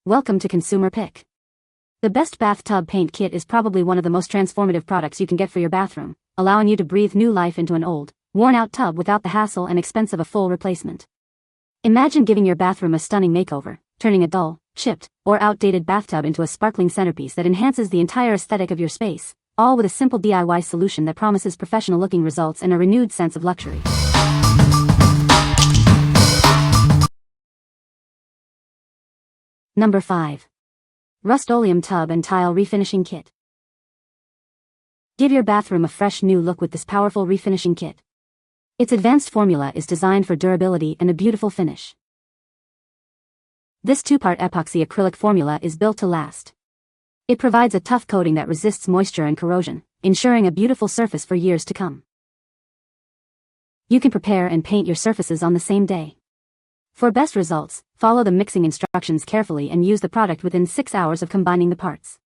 Welcome to Consumer Pick. The best bathtub paint kit is probably one of the most transformative products you can get for your bathroom, allowing you to breathe new life into an old, worn-out tub without the hassle and expense of a full replacement. Imagine giving your bathroom a stunning makeover, turning a dull, chipped, or outdated bathtub into a sparkling centerpiece that enhances the entire aesthetic of your space, all with a simple DIY solution that promises professional-looking results and a renewed sense of luxury. Number 5. Rust-Oleum Tub and Tile Refinishing Kit. Give your bathroom a fresh new look with this powerful refinishing kit. Its advanced formula is designed for durability and a beautiful finish. This two-part epoxy acrylic formula is built to last. It provides a tough coating that resists moisture and corrosion, ensuring a beautiful surface for years to come. You can prepare and paint your surfaces on the same day. For best results, follow the mixing instructions carefully and use the product within 6 hours of combining the parts.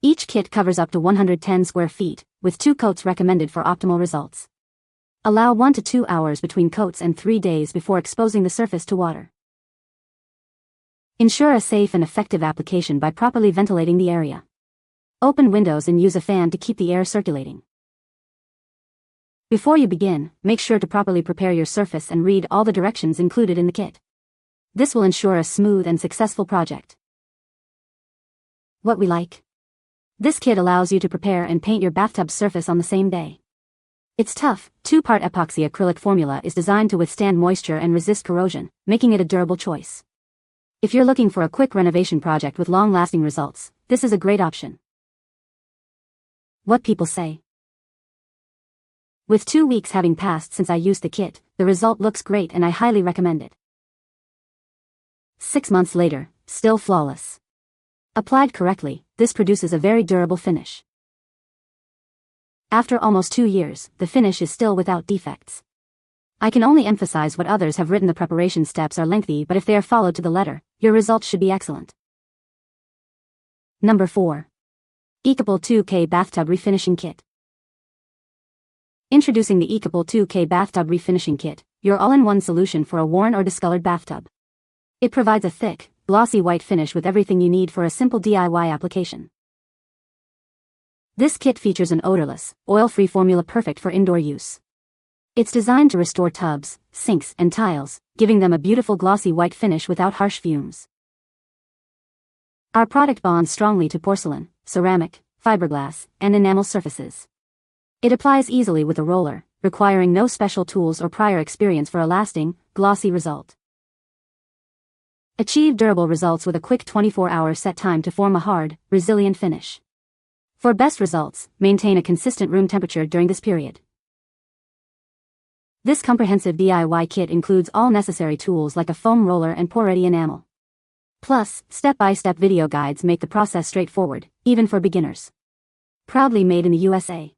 Each kit covers up to 110 square feet, with 2 coats recommended for optimal results. Allow 1 to 2 hours between coats and 3 days before exposing the surface to water. Ensure a safe and effective application by properly ventilating the area. Open windows and use a fan to keep the air circulating. Before you begin, make sure to properly prepare your surface and read all the directions included in the kit. This will ensure a smooth and successful project. What we like. This kit allows you to prepare and paint your bathtub surface on the same day. Its tough, 2-part epoxy acrylic formula is designed to withstand moisture and resist corrosion, making it a durable choice. If you're looking for a quick renovation project with long-lasting results, this is a great option. What people say. With 2 weeks having passed since I used the kit, the result looks great and I highly recommend it. 6 months later, still flawless. Applied correctly, this produces a very durable finish. After almost 2 years, the finish is still without defects. I can only emphasize what others have written. The preparation steps are lengthy, but if they are followed to the letter, your results should be excellent. Number 4. Ekopel 2K Bathtub Refinishing Kit. Introducing the Ekopel 2K Bathtub Refinishing Kit, your all-in-one solution for a worn or discolored bathtub. It provides a thick, glossy white finish with everything you need for a simple DIY application. This kit features an odorless, oil-free formula perfect for indoor use. It's designed to restore tubs, sinks, and tiles, giving them a beautiful glossy white finish without harsh fumes. Our product bonds strongly to porcelain, ceramic, fiberglass, and enamel surfaces. It applies easily with a roller, requiring no special tools or prior experience for a lasting, glossy result. Achieve durable results with a quick 24-hour set time to form a hard, resilient finish. For best results, maintain a consistent room temperature during this period. This comprehensive DIY kit includes all necessary tools like a foam roller and pour-ready enamel. Plus, step-by-step video guides make the process straightforward, even for beginners. Proudly made in the USA.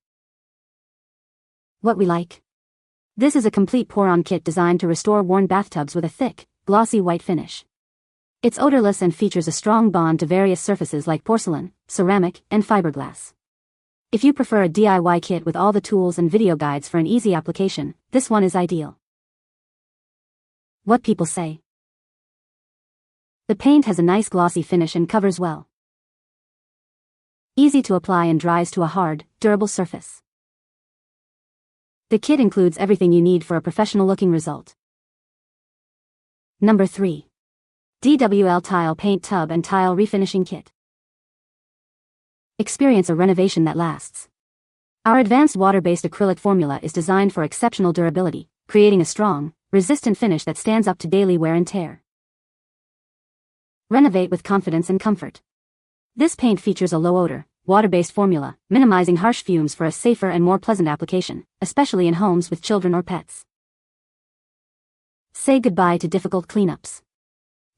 What we like. This is a complete pour-on kit designed to restore worn bathtubs with a thick, glossy white finish. It's odorless and features a strong bond to various surfaces like porcelain, ceramic, and fiberglass. If you prefer a DIY kit with all the tools and video guides for an easy application, this one is ideal. What people say. The paint has a nice glossy finish and covers well. Easy to apply and dries to a hard, durable surface. The kit includes everything you need for a professional-looking result. Number 3. DWIL Tile Paint Tub and Tile Refinishing Kit. Experience a renovation that lasts. Our advanced water-based acrylic formula is designed for exceptional durability, creating a strong, resistant finish that stands up to daily wear and tear. Renovate with confidence and comfort. This paint features a low-odor, water-based formula, minimizing harsh fumes for a safer and more pleasant application, especially in homes with children or pets. Say goodbye to difficult cleanups.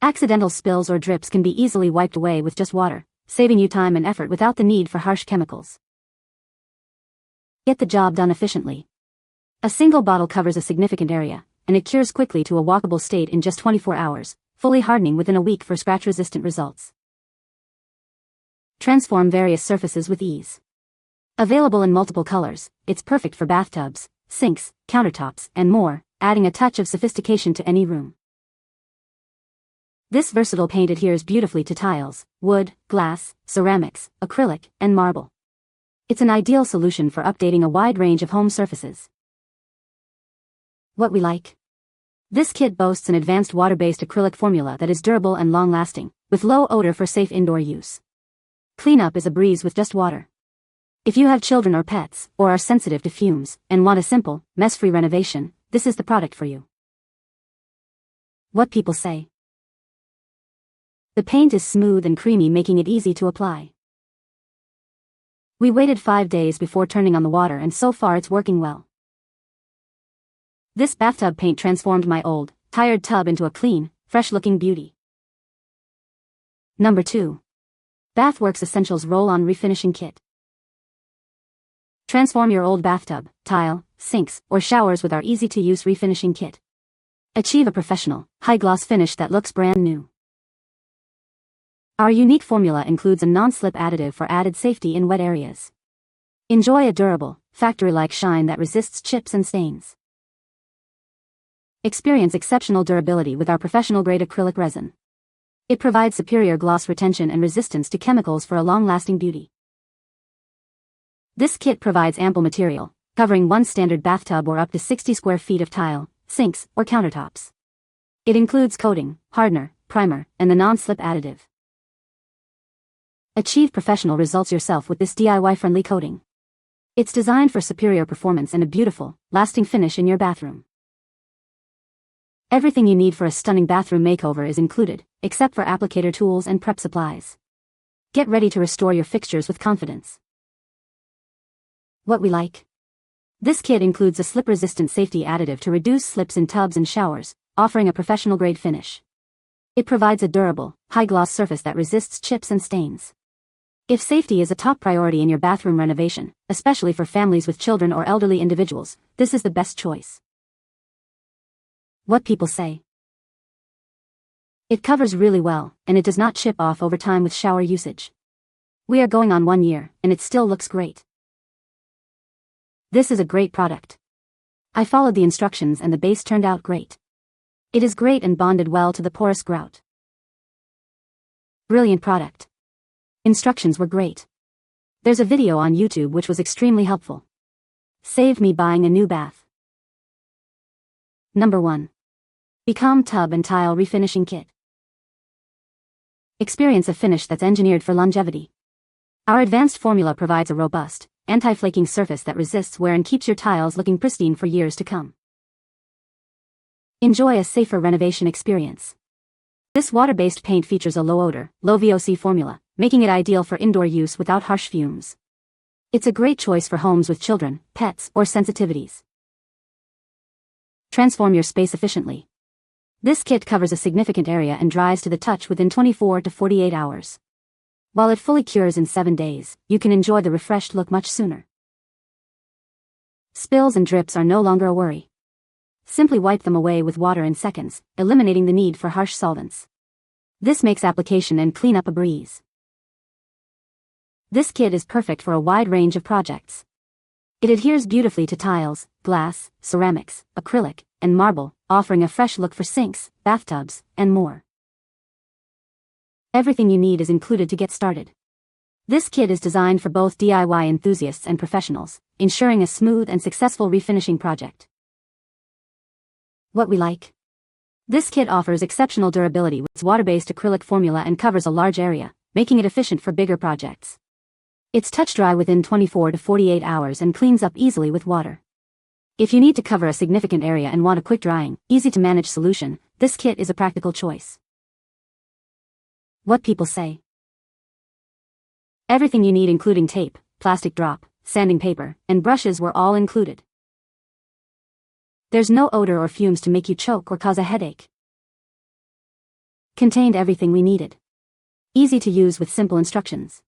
Accidental spills or drips can be easily wiped away with just water, saving you time and effort without the need for harsh chemicals. Get the job done efficiently. A single bottle covers a significant area, and it cures quickly to a walkable state in just 24 hours, fully hardening within a week for scratch-resistant results. Transform various surfaces with ease. Available in multiple colors, it's perfect for bathtubs, sinks, countertops, and more, adding a touch of sophistication to any room. This versatile paint adheres beautifully to tiles, wood, glass, ceramics, acrylic, and marble. It's an ideal solution for updating a wide range of home surfaces. What we like. This kit boasts an advanced water-based acrylic formula that is durable and long-lasting, with low odor for safe indoor use. Cleanup is a breeze with just water. If you have children or pets, or are sensitive to fumes, and want a simple, mess-free renovation, this is the product for you. What people say. The paint is smooth and creamy, making it easy to apply. We waited 5 days before turning on the water, and so far it's working well. This bathtub paint transformed my old, tired tub into a clean, fresh-looking beauty. Number 2. Bathworks Essentials Roll-On Refinishing Kit. Transform your old bathtub, tile, sinks, or showers with our easy-to-use refinishing kit. Achieve a professional, high-gloss finish that looks brand new. Our unique formula includes a non-slip additive for added safety in wet areas. Enjoy a durable, factory-like shine that resists chips and stains. Experience exceptional durability with our professional-grade acrylic resin. It provides superior gloss retention and resistance to chemicals for a long-lasting beauty. This kit provides ample material, covering one standard bathtub or up to 60 square feet of tile, sinks, or countertops. It includes coating, hardener, primer, and the non-slip additive. Achieve professional results yourself with this DIY-friendly coating. It's designed for superior performance and a beautiful, lasting finish in your bathroom. Everything you need for a stunning bathroom makeover is included, except for applicator tools and prep supplies. Get ready to restore your fixtures with confidence. What we like. This kit includes a slip-resistant safety additive to reduce slips in tubs and showers, offering a professional-grade finish. It provides a durable, high-gloss surface that resists chips and stains. If safety is a top priority in your bathroom renovation, especially for families with children or elderly individuals, this is the best choice. What people say. It covers really well, and it does not chip off over time with shower usage. We are going on 1 year, and it still looks great. This is a great product. I followed the instructions and the base turned out great. It is great and bonded well to the porous grout. Brilliant product. Instructions were great. There's a video on YouTube which was extremely helpful. Saved me buying a new bath. Number 1. BEKOMN Tub and Tile Refinishing Kit. Experience a finish that's engineered for longevity. Our advanced formula provides a robust, anti-flaking surface that resists wear and keeps your tiles looking pristine for years to come. Enjoy a safer renovation experience. This water-based paint features a low-odor, low VOC formula, making it ideal for indoor use without harsh fumes. It's a great choice for homes with children, pets, or sensitivities. Transform your space efficiently. This kit covers a significant area and dries to the touch within 24 to 48 hours. While it fully cures in 7 days, you can enjoy the refreshed look much sooner. Spills and drips are no longer a worry. Simply wipe them away with water in seconds, eliminating the need for harsh solvents. This makes application and cleanup a breeze. This kit is perfect for a wide range of projects. It adheres beautifully to tiles, glass, ceramics, acrylic, and marble, offering a fresh look for sinks, bathtubs, and more. Everything you need is included to get started. This kit is designed for both DIY enthusiasts and professionals, ensuring a smooth and successful refinishing project. What we like. This kit offers exceptional durability with its water-based acrylic formula and covers a large area, making it efficient for bigger projects. It's touch-dry within 24 to 48 hours and cleans up easily with water. If you need to cover a significant area and want a quick drying, easy-to-manage solution, this kit is a practical choice. What people say. Everything you need including tape, plastic drop, sanding paper, and brushes were all included. There's no odor or fumes to make you choke or cause a headache. Contained everything we needed. Easy to use with simple instructions.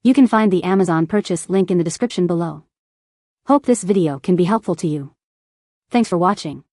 You can find the Amazon purchase link in the description below. Hope this video can be helpful to you. Thanks for watching.